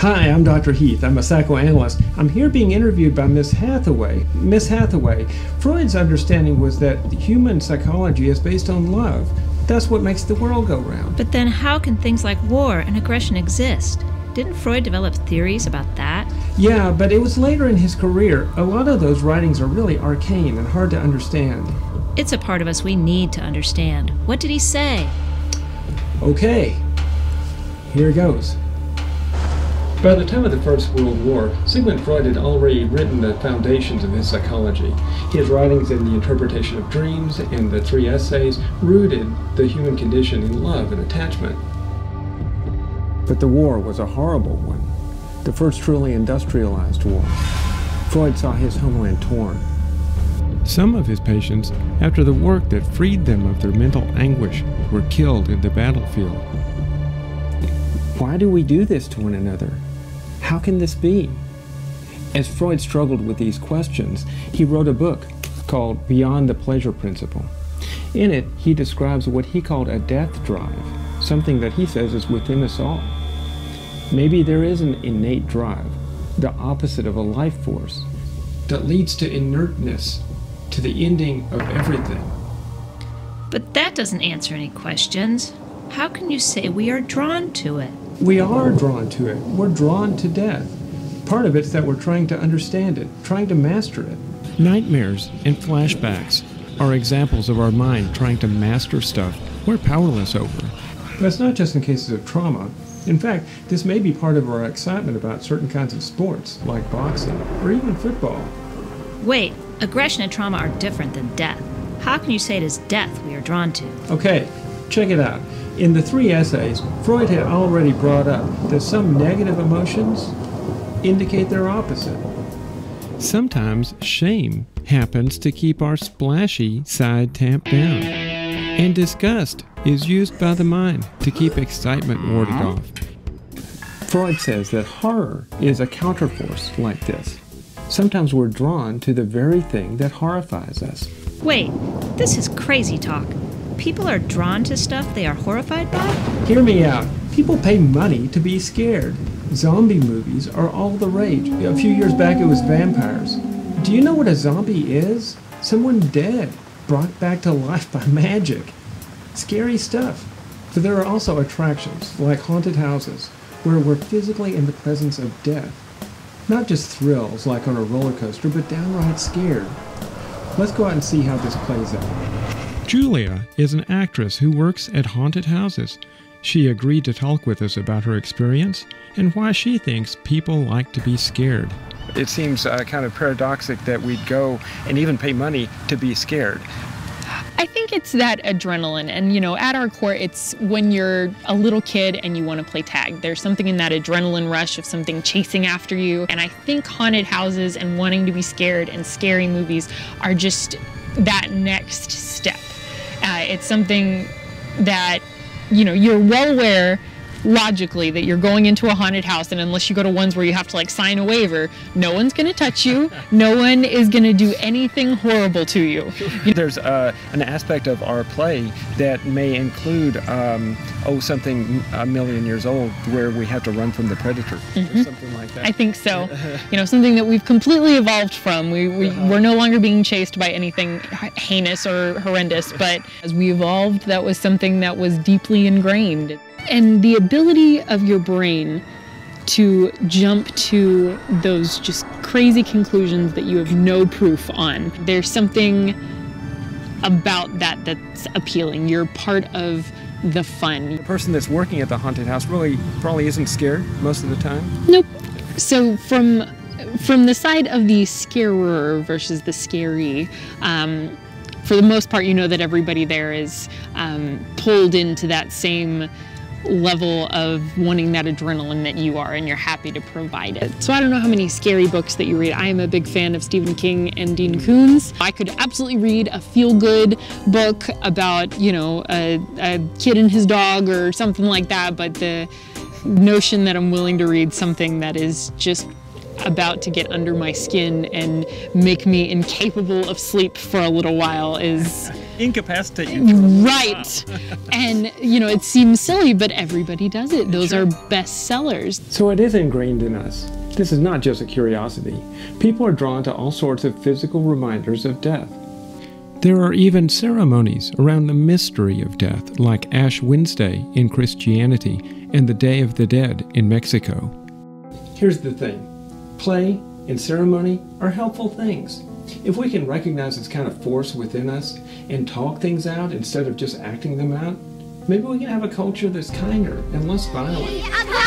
Hi, I'm Dr. Heath. I'm a psychoanalyst. I'm here being interviewed by Miss Hathaway. Miss Hathaway, Freud's understanding was that human psychology is based on love. That's what makes the world go round. But then how can things like war and aggression exist? Didn't Freud develop theories about that? Yeah, but it was later in his career. A lot of those writings are really arcane and hard to understand. It's a part of us we need to understand. What did he say? Okay, here goes. By the time of the First World War, Sigmund Freud had already written the foundations of his psychology. His writings in The Interpretation of Dreams and the 3 essays rooted the human condition in love and attachment. But the war was a horrible one, the first truly industrialized war. Freud saw his homeland torn. Some of his patients, after the work that freed them of their mental anguish, were killed in the battlefield. Why do we do this to one another? How can this be? As Freud struggled with these questions, he wrote a book called Beyond the Pleasure Principle. In it, he describes what he called a death drive, something that he says is within us all. Maybe there is an innate drive, the opposite of a life force, that leads to inertness, to the ending of everything. But that doesn't answer any questions. How can you say we are drawn to it? We are drawn to it. We're drawn to death. Part of it's that we're trying to understand it, trying to master it. Nightmares and flashbacks are examples of our mind trying to master stuff we're powerless over. But it's not just in cases of trauma. In fact, this may be part of our excitement about certain kinds of sports, like boxing or even football. Wait, aggression and trauma are different than death. How can you say it is death we are drawn to? Okay, check it out. In the 3 essays, Freud had already brought up that some negative emotions indicate their opposite. Sometimes shame happens to keep our splashy side tamped down. And disgust is used by the mind to keep excitement warded off. Freud says that horror is a counterforce like this. Sometimes we're drawn to the very thing that horrifies us. Wait, this is crazy talk. People are drawn to stuff they are horrified by? Hear me out. People pay money to be scared. Zombie movies are all the rage. A few years back it was vampires. Do you know what a zombie is? Someone dead, brought back to life by magic. Scary stuff. But there are also attractions, like haunted houses, where we're physically in the presence of death. Not just thrills, like on a roller coaster, but downright scared. Let's go out and see how this plays out. Julia is an actress who works at haunted houses. She agreed to talk with us about her experience and why she thinks people like to be scared. It seems kind of paradoxic that we'd go and even pay money to be scared. I think it's that adrenaline, and at our core, it's when you're a little kid and you want to play tag. There's something in that adrenaline rush of something chasing after you, and I think haunted houses and wanting to be scared and scary movies are just that next step. It's something that, you're well aware logically that you're going into a haunted house, and unless you go to ones where you have to sign a waiver, no one's going to touch you, no one is going to do anything horrible to you. There's an aspect of our play that may include something a million years old where we have to run from the predator, or something like that. I think so. Something that we've completely evolved from. We're no longer being chased by anything heinous or horrendous, but as we evolved, that was something that was deeply ingrained. And the ability of your brain to jump to those just crazy conclusions that you have no proof on. There's something about that that's appealing. You're part of the fun. The person that's working at the haunted house probably isn't scared most of the time? Nope. So from the side of the scarer versus the scary, for the most part, that everybody there is pulled into that same level of wanting that adrenaline that you are, and you're happy to provide it. So I don't know how many scary books that you read. I am a big fan of Stephen King and Dean Koontz. I could absolutely read a feel-good book about, a kid and his dog or something like that, but the notion that I'm willing to read something that is just about to get under my skin and make me incapable of sleep for a little while is incapacitate you for a little Right. And, you know, it seems silly, but everybody does it. Those are best sellers. So it is ingrained in us. This is not just a curiosity. People are drawn to all sorts of physical reminders of death. There are even ceremonies around the mystery of death, like Ash Wednesday in Christianity and the Day of the Dead in Mexico. Here's the thing. Play and ceremony are helpful things. If we can recognize this kind of force within us and talk things out instead of just acting them out, maybe we can have a culture that's kinder and less violent.